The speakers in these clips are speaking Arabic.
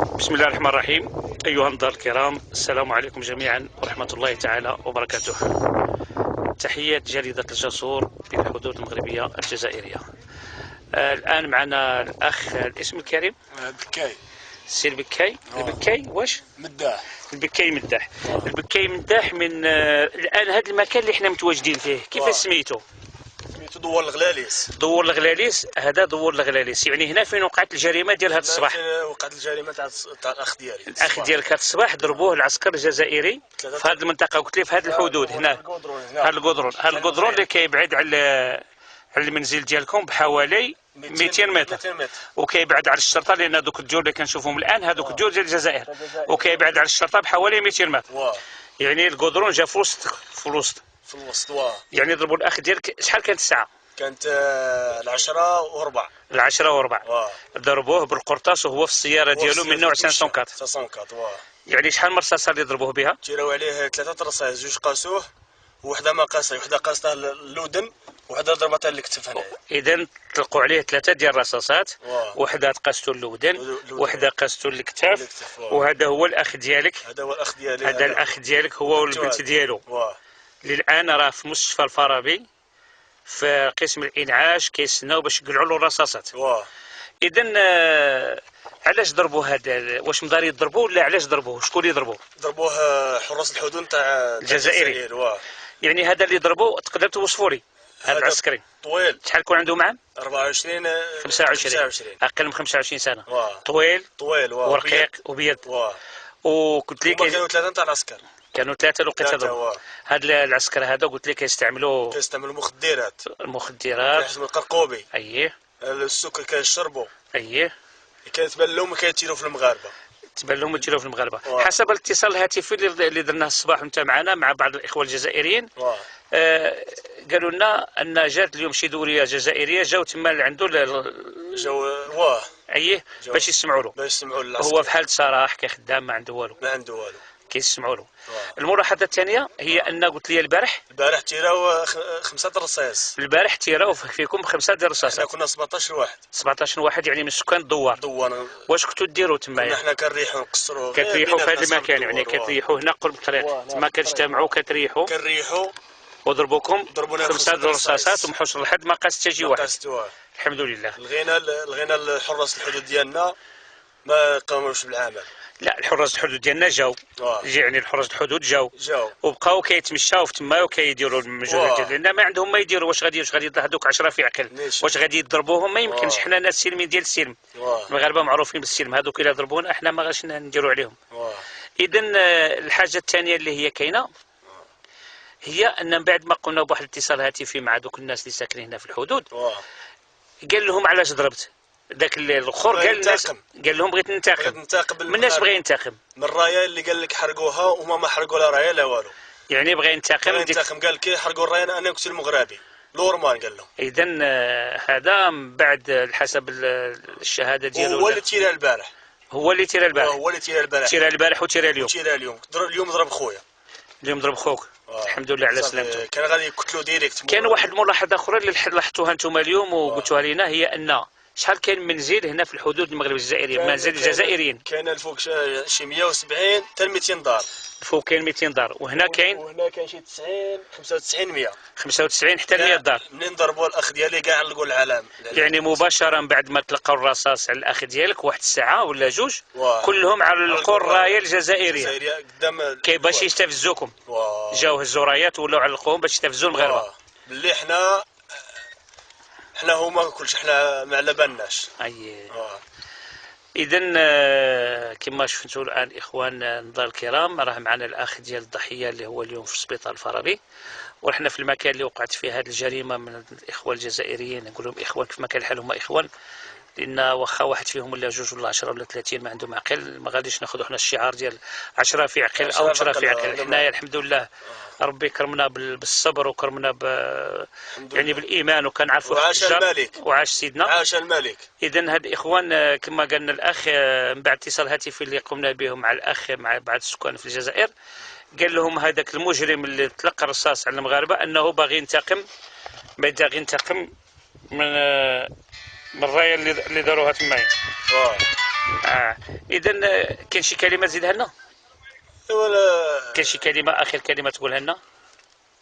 بسم الله الرحمن الرحيم. أيها الأنظار الكرام، السلام عليكم جميعا ورحمة الله تعالى وبركاته. تحيات جريدة الجسور للحدود المغربية الجزائرية. الآن معنا الأخ الاسم الكريم بكاي. سي البكاي. البكاي واش؟ مداح. البكاي مداح. البكاي مداح من الآن هذا المكان اللي احنا متواجدين فيه كيف سميتو؟ سميتو دوار الغلاليس. دوار الغلاليس. هذا دوار الغلاليس، يعني هنا فين وقعت الجريمة ديال هذا الصباح. وقعت الجريمة تاع الأخ ديالي. الأخ ديالك هذا الصباح ضربوه العسكر الجزائري في هذه المنطقة، قلت لي في هذه الحدود هنا. هذا القدرون اللي كيبعد على المنزل ديالكم بحوالي 200 متر، وكيبعد على الشرطه، لان دوك الديور اللي كنشوفهم الان هذوك الديور ديال الجزائر، وكيبعد على الشرطه بحوالي 200 متر. يعني القدرون جا في الوسط. يعني ضربوا الاخ ديالك. شحال كانت الساعه؟ كانت 10:04. 10:04. ضربوه بالقرطاس وهو في السياره ديالو من نوع 504. يعني شحال من رصاصه اللي ضربوه بها؟ تيراو عليه 3 رصاص، جوج قاسوه وحده ما قاسه، وحده قاسته اللودن، وحده ضربتها للكتف هنايا. اذا طلقوا عليه 3 ديال الرصاصات، وحده قاستو اللودن، وحده قاستو الكتاف، وهذا هو الاخ ديالك. هذا الاخ ديالك هو والبنت ديالو. للان راه في مستشفى الفارابي في قسم الانعاش كيستناو باش يقلعوا له الرصاصات. اذا علاش ضربوا هذا؟ واش مداري يضربوه ولا علاش ضربوه؟ شكون اللي ضربوه؟ ضربوه حراس الحدود تاع الجزائري. يعني هذا اللي ضربوه تقدر توصفوا لي؟ هذا العسكري طويل. شحال كون عنده معام؟ 24 25. اقل من 25 سنه. طويل ورقيق وبيض. وقلت لك كانوا 3 تاع العسكر. كانوا 3 لقيت هذا. هذا العسكر هذا قلت لك كيستعملوا المخدرات. كيحسبوا القرقوبي. اييه. السكر كيشربوا. اييه. كيتبان لهم كيتيروا في المغاربه. تبان لهم يتيروا في المغاربه. حسب الاتصال الهاتفي اللي درناه الصباح وانت معنا مع بعض الاخوه الجزائريين، قالوا لنا ان جات اليوم شي دوريه جزائريه جاو تما عنده اييه باش يسمعوا له. هو في حاله سراح كيخدام ما عنده والو. كيسمعوا له. الملاحظه الثانيه هي ان قلت لي البارح تيراو 5 رصاص. البارح تيراو فيكم 5 ديال الرصاصات. احنا كنا 17 واحد. 17 واحد يعني من سكان الدوار. واش كنتوا ديروا تما؟ حنا كنريحوا نقصروا. كتريحوا في هذا المكان، يعني كتريحوا هنا قرب الطريق تما كتجتمعوا كتريحوا وضربوكم 5 ديال الرصاصات ومحوش لحد ما قاس حتى شي واحد. الحمد لله. لغينا الحراس الحدود ديالنا ما قاموش بالعمل. لا، الحراس الحدود ديالنا جاو. يعني الحراس الحدود جاو وبقاو كيتمشاو في تما وكيديروا المجهودات، لان ما عندهم ما يديروا. واش غادي هذوك 10 في عقل؟ واش غادي يضربوهم؟ ما يمكنش. حنا ناس سلمين ديال السلم. المغاربه معروفين بالسلم. هذوك الا ضربونا احنا ما غاش نديروا عليهم. اذا الحاجه الثانيه اللي هي كاينه هي ان من بعد ما قلنا بواحد الاتصال هاتفي مع دوك الناس اللي ساكنين هنا في الحدود، قال لهم علاش ضربت ذاك الاخر. قال لهم بغيت ننتقم. من الناس بغى ينتقم من الرايه اللي قال لك حرقوها وهما ما حرقوا لا رايه لا والو. يعني بغى ينتقم. قال كي حرقوا الرايه انا كنت المغربي لورمان قال لهم. اذا هذا من بعد حسب الشهاده ديالو هو اللي تيرا البارح. تيرا البارح وتيرا اليوم. اليوم ضرب خويا. اليوم ضرب خوك. الحمد لله على سلامته. كان غادي يقتلوا ديريكت. كان واحد الملاحظه اخرى اللي لاحظتوها انتم اليوم وقلتوها لنا، هي ان شحال كاين منزل هنا في الحدود المغرب الجزائريه، منازل الجزائريين؟ كاين الفوق شي 170 حتى 200 دار. الفوق كاين 200 دار، وهنا كاين شي 90 95 100. 95 حتى 100 دار. منين ضربوا الاخ ديالي كاع علقوا العلام. يعني مباشره بعد ما تلقاو الرصاص على الاخ ديالك واحد الساعه ولا جوج كلهم علقوا الرايه الجزائريه قدام باش يستفزوكم. جاو هزوا رايات ولاو علقوهم باش يستفزوا المغاربه. باللي حنا هما كلشي حنا ما على بالناش. اذا كما شفتوا الان اخوان النظار الكرام، راه معنا الاخ ديال الضحيه اللي هو اليوم في السبيطار الفارابي، ورحنا في المكان اللي وقعت فيه هذه الجريمه من الاخوه الجزائريين. نقول لهم اخوان كيف ما كان الحال هما اخوان، لان واخا واحد فيهم ولا جوج ولا 10 ولا 30 ما عندهم عقل، ما غاديش ناخذوا حنا الشعار ديال 10 في عقل او 10 في عقل. حنايا الحمد لله ربي كرمنا بالصبر وكرمنا يعني بالايمان، وكنعرفوا وعاش الملك وعاش سيدنا عاش الملك. اذا هاد الاخوان كما قالنا الاخ من بعد اتصال هاتفي اللي قمنا به مع الاخ مع بعض السكان في الجزائر، قال لهم هذاك المجرم اللي تلقى الرصاص على المغاربه انه باغي ينتقم من الرايه اللي داروها تمايا. اذا كاين شي كلمه تزيدها لنا؟ ولا كاين شي كلمه، اخر كلمه تقولها لنا؟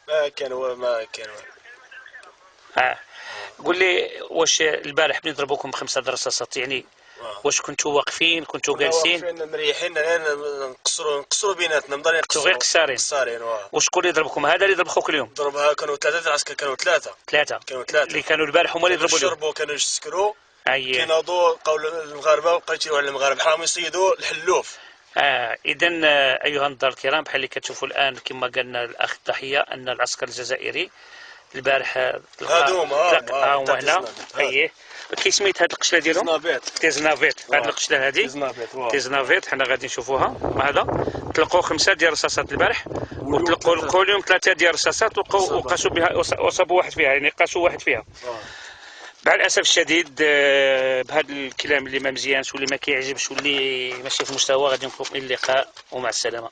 ما كان ما كان. قول لي، واش البارح ملي ضربوكم ب5 رصاصات يعني واش كنتوا واقفين، كنتوا جالسين؟ واقفين مريحين، نقصروا بيناتنا، مضانين كنتوا غير قصارين. وشكون اللي ضربكم؟ هذا اللي ضرب خوك اليوم؟ ضربها كانوا ثلاثه العسكر، كانوا ثلاثه اللي كانوا البارح هما اللي ضربوا اليوم. شربوا، كانوا يسكروا. كيناضوا قول المغاربه، وبقيت على المغاربه حرام يصيدوا الحلوف. اذا ايها النظار الكرام، بحال اللي كتشوفوا الان كما قالنا الاخ الضحيه ان العسكر الجزائري البارح هادو هنا. اييه، كي سميت هاد القشله ديالهم؟ تيزنافيت. هاد القشله هادي تيزنافيت، حنا غادي نشوفوها. هذا طلقوا 5 ديال الرصاصات البارح، وطلقوا اليوم 3 ديال الرصاصات، وقاسوا بها، وصابوا واحد فيها، يعني قاسوا واحد فيها. مع الاسف الشديد بهذا الكلام اللي ما مزيانش واللي ما كيعجبش واللي ماشي في مستوى، غادي نقول اللقاء ومع السلامه.